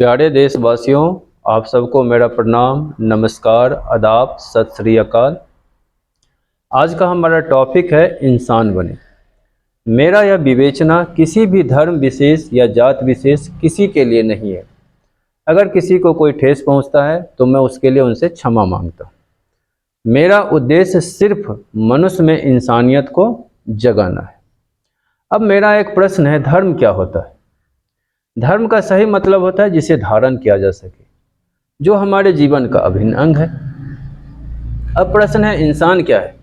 प्यारे देशवासियों, आप सबको मेरा प्रणाम, नमस्कार, आदाब, सत श्री अकाल। आज का हमारा टॉपिक है इंसान बने। मेरा यह विवेचना किसी भी धर्म विशेष या जात विशेष किसी के लिए नहीं है। अगर किसी को कोई ठेस पहुंचता है तो मैं उसके लिए उनसे क्षमा मांगता हूँ। मेरा उद्देश्य सिर्फ मनुष्य में इंसानियत को जगाना है। अब मेरा एक प्रश्न है, धर्म क्या होता है? धर्म का सही मतलब होता है जिसे धारण किया जा सके, जो हमारे जीवन का अभिन्न अंग है। अब प्रश्न है, इंसान क्या है?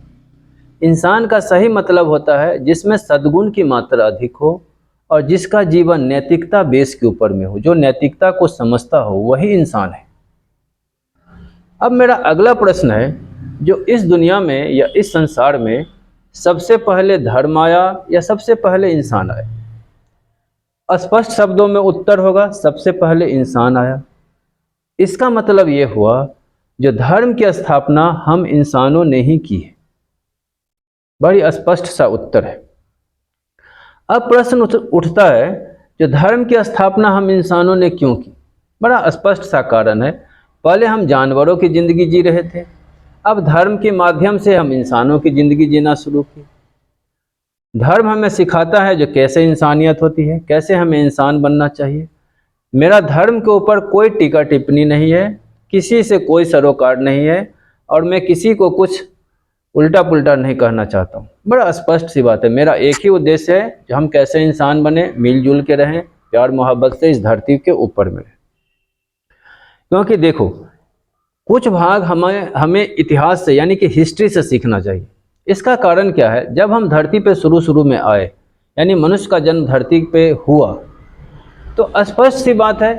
इंसान का सही मतलब होता है जिसमें सद्गुण की मात्रा अधिक हो और जिसका जीवन नैतिकता बेस के ऊपर में हो, जो नैतिकता को समझता हो, वही इंसान है। अब मेरा अगला प्रश्न है, जो इस दुनिया में या इस संसार में सबसे पहले धर्म आया या सबसे पहले इंसान आया? स्पष्ट शब्दों में उत्तर होगा, सबसे पहले इंसान आया। इसका मतलब ये हुआ, जो धर्म की स्थापना हम इंसानों ने ही की है। बड़ी स्पष्ट सा उत्तर है। अब प्रश्न उठता है, जो धर्म की स्थापना हम इंसानों ने क्यों की? बड़ा स्पष्ट सा कारण है। पहले हम जानवरों की जिंदगी जी रहे थे, अब धर्म के माध्यम से हम इंसानों की जिंदगी जीना शुरू की। धर्म हमें सिखाता है जो कैसे इंसानियत होती है, कैसे हमें इंसान बनना चाहिए। मेरा धर्म के ऊपर कोई टीका टिप्पणी नहीं है, किसी से कोई सरोकार नहीं है और मैं किसी को कुछ उल्टा पुल्टा नहीं कहना चाहता हूँ। बड़ा स्पष्ट सी बात है। मेरा एक ही उद्देश्य है, जो हम कैसे इंसान बने, मिलजुल के रहें, प्यार मोहब्बत से इस धरती के ऊपर में रहें। क्योंकि देखो, कुछ भाग हमें इतिहास से यानी कि हिस्ट्री से सीखना चाहिए। इसका कारण क्या है? जब हम धरती पे शुरू में आए, यानी मनुष्य का जन्म धरती पे हुआ, तो स्पष्ट सी बात है,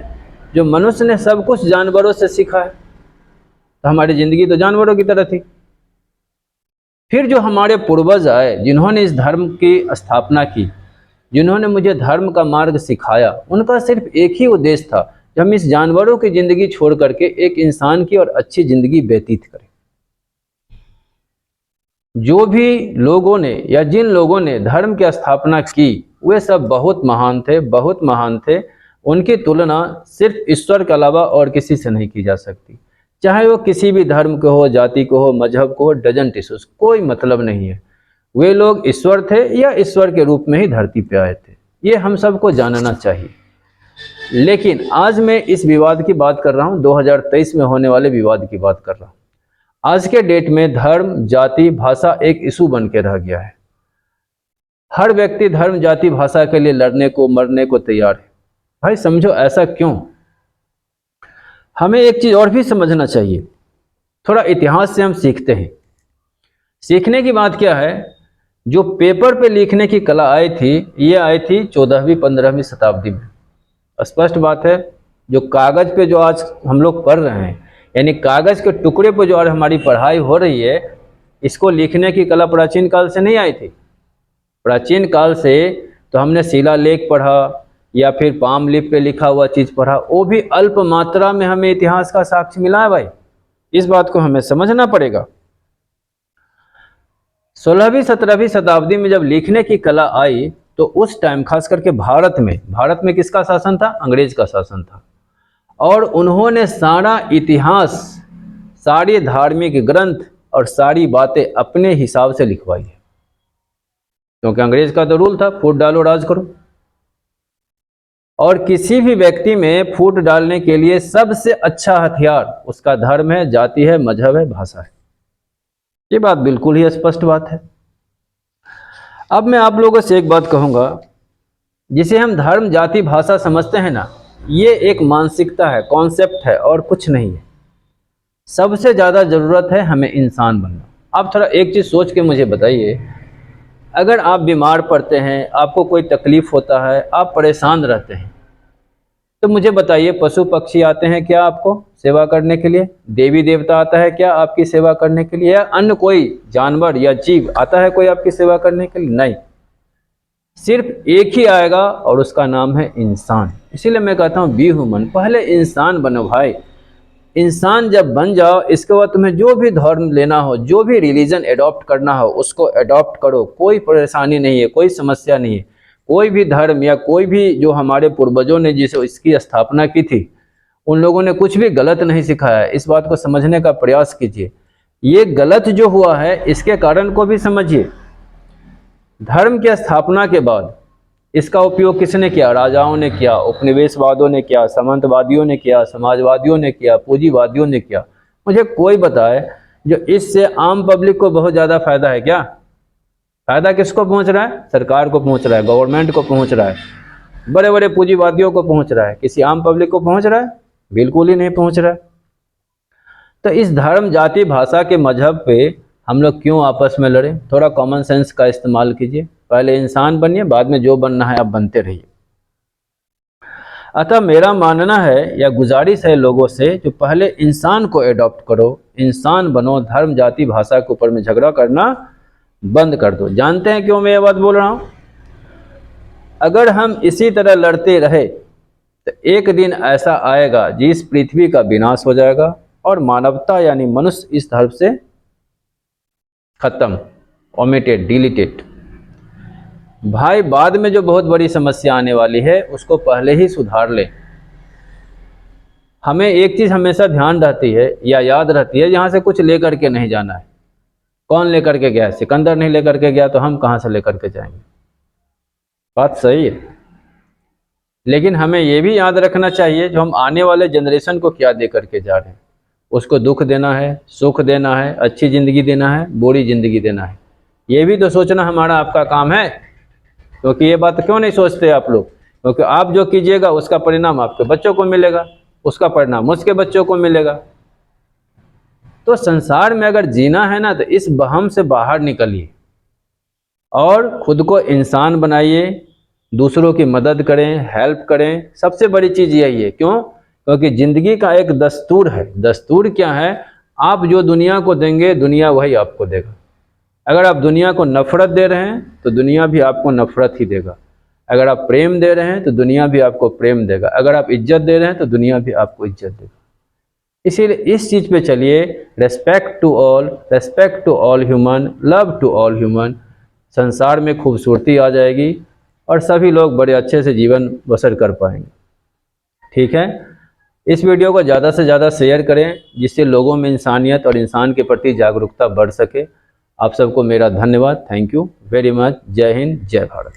जो मनुष्य ने सब कुछ जानवरों से सीखा है, तो हमारी जिंदगी तो जानवरों की तरह थी। फिर जो हमारे पूर्वज आए, जिन्होंने इस धर्म की स्थापना की, जिन्होंने मुझे धर्म का मार्ग सिखाया, उनका सिर्फ एक ही उद्देश्य था कि हम इस जानवरों की जिंदगी छोड़ करके एक इंसान की और अच्छी जिंदगी व्यतीत करें। जो भी लोगों ने या जिन लोगों ने धर्म की स्थापना की, वे सब बहुत महान थे, बहुत महान थे। उनकी तुलना सिर्फ ईश्वर के अलावा और किसी से नहीं की जा सकती। चाहे वो किसी भी धर्म को हो, जाति को हो, मजहब को हो, डजंट इश्यूज, कोई मतलब नहीं है। वे लोग ईश्वर थे या ईश्वर के रूप में ही धरती पे आए थे। ये हम सबको जानना चाहिए। लेकिन आज मैं इस विवाद की बात कर रहा हूँ, 2023 में होने वाले विवाद की बात कर रहा हूँ। आज के डेट में धर्म, जाति, भाषा एक इशू बन के रह गया है। हर व्यक्ति धर्म, जाति, भाषा के लिए लड़ने को, मरने को तैयार है। भाई समझो, ऐसा क्यों? हमें एक चीज और भी समझना चाहिए। थोड़ा इतिहास से हम सीखते हैं। सीखने की बात क्या है? जो पेपर पे लिखने की कला आई थी, ये आई थी 14वीं 15वीं शताब्दी में। स्पष्ट बात है, जो कागज पे जो आज हम लोग पढ़ रहे हैं, यानी कागज के टुकड़े पर जो आज हमारी पढ़ाई हो रही है, इसको लिखने की कला प्राचीन काल से नहीं आई थी। प्राचीन काल से तो हमने शिलालेख पढ़ा या फिर पाम लिप पे लिखा हुआ चीज पढ़ा, वो भी अल्प मात्रा में हमें इतिहास का साक्ष्य मिला है। भाई इस बात को हमें समझना पड़ेगा। 16वीं 17वीं शताब्दी में जब लिखने की कला आई, तो उस टाइम खास करके भारत में किसका शासन था? अंग्रेज का शासन था। और उन्होंने सारा इतिहास, सारे धार्मिक ग्रंथ और सारी बातें अपने हिसाब से लिखवाई है। क्योंकि अंग्रेज का तो रूल था, फूट डालो राज करो। और किसी भी व्यक्ति में फूट डालने के लिए सबसे अच्छा हथियार उसका धर्म है, जाति है, मजहब है, भाषा है। ये बात बिल्कुल ही स्पष्ट बात है। अब मैं आप लोगों से एक बात कहूंगा, जिसे हम धर्म, जाति, भाषा समझते हैं ना, ये एक मानसिकता है, कॉन्सेप्ट है और कुछ नहीं है। सबसे ज़्यादा ज़रूरत है हमें इंसान बनना। आप थोड़ा एक चीज़ सोच के मुझे बताइए, अगर आप बीमार पड़ते हैं, आपको कोई तकलीफ़ होता है, आप परेशान रहते हैं, तो मुझे बताइए, पशु पक्षी आते हैं क्या आपको सेवा करने के लिए? देवी देवता आता है क्या आपकी सेवा करने के लिए? या अन्य कोई जानवर या जीव आता है कोई आपकी सेवा करने के लिए? नहीं, सिर्फ एक ही आएगा और उसका नाम है इंसान। इसीलिए मैं कहता हूँ, बी ह्यूमन। पहले इंसान बनो भाई। इंसान जब बन जाओ, इसके बाद तुम्हें जो भी धर्म लेना हो, जो भी रिलीजन एडॉप्ट करना हो, उसको एडॉप्ट करो। कोई परेशानी नहीं है, कोई समस्या नहीं है। कोई भी धर्म या कोई भी जो हमारे पूर्वजों ने जिसे इसकी स्थापना की थी, उन लोगों ने कुछ भी गलत नहीं सिखाया है। इस बात को समझने का प्रयास कीजिए। ये गलत जो हुआ है इसके कारण को भी समझिए। धर्म की स्थापना के बाद इसका उपयोग किसने किया? राजाओं ने किया, उपनिवेशवादियों ने किया, सामंतवादियों ने किया, समाजवादियों ने किया, पूंजीवादियों ने किया। मुझे कोई बताए जो इससे आम पब्लिक को बहुत ज़्यादा फायदा है क्या? फायदा किसको पहुंच रहा है? सरकार को पहुंच रहा है, गवर्नमेंट को पहुंच रहा है, बड़े बड़े पूंजीवादियों को पहुंच रहा है। किसी आम पब्लिक को पहुंच रहा है? बिल्कुल ही नहीं पहुंच रहा है। तो इस धर्म, जाति, भाषा के मजहब पे हम लोग क्यों आपस में लड़े? थोड़ा कॉमन सेंस का इस्तेमाल कीजिए। पहले इंसान बनिए, बाद में जो बनना है आप बनते रहिए। अतः मेरा मानना है या गुजारिश है लोगों से, जो पहले इंसान को एडॉप्ट करो, इंसान बनो, धर्म, जाति, भाषा के ऊपर में झगड़ा करना बंद कर दो। जानते हैं क्यों मैं ये बात बोल रहा हूँ? अगर हम इसी तरह लड़ते रहे तो एक दिन ऐसा आएगा जिस पृथ्वी का विनाश हो जाएगा और मानवता यानी मनुष्य इस धरती से खत्म, ओमिटेड, डिलीटेड। भाई बाद में जो बहुत बड़ी समस्या आने वाली है उसको पहले ही सुधार ले। हमें एक चीज़ हमेशा ध्यान रहती है या याद रहती है, यहाँ से कुछ लेकर के नहीं जाना है। कौन लेकर के गया? सिकंदर नहीं लेकर के गया तो हम कहाँ से लेकर के जाएंगे? बात सही है। लेकिन हमें ये भी याद रखना चाहिए जो हम आने वाले जनरेशन को क्या दे करके जा रहे हैं। उसको दुख देना है, सुख देना है, अच्छी ज़िंदगी देना है, बुरी ज़िंदगी देना है। ये भी तो सोचना हमारा आपका काम है। क्योंकि ये बात क्यों नहीं सोचते आप लोग? क्योंकि आप जो कीजिएगा उसका परिणाम आपके बच्चों को मिलेगा, उसका परिणाम उसके बच्चों को मिलेगा। तो संसार में अगर जीना है ना तो इस वहम से बाहर निकलिए और खुद को इंसान बनाइए, दूसरों की मदद करें, हेल्प करें। सबसे बड़ी चीज़ यही है। क्यों? क्योंकि ज़िंदगी का एक दस्तूर है। दस्तूर क्या है? आप जो दुनिया को देंगे दुनिया वही आपको देगा। अगर आप दुनिया को नफ़रत दे रहे हैं तो दुनिया भी आपको नफ़रत ही देगा। अगर आप प्रेम दे रहे हैं तो दुनिया भी आपको प्रेम देगा। अगर आप इज्जत दे रहे हैं तो दुनिया भी आपको इज्जत देगा। इसीलिए इस चीज़ पे चलिए, respect to all human, love to all human. संसार में खूबसूरती आ जाएगी और सभी लोग बड़े अच्छे से जीवन बसर कर पाएंगे। ठीक है? इस वीडियो को ज़्यादा से ज़्यादा शेयर करें जिससे लोगों में इंसानियत और इंसान के प्रति जागरूकता बढ़ सके। आप सबको मेरा धन्यवाद। Thank you very much. जय हिंद, जय भारत।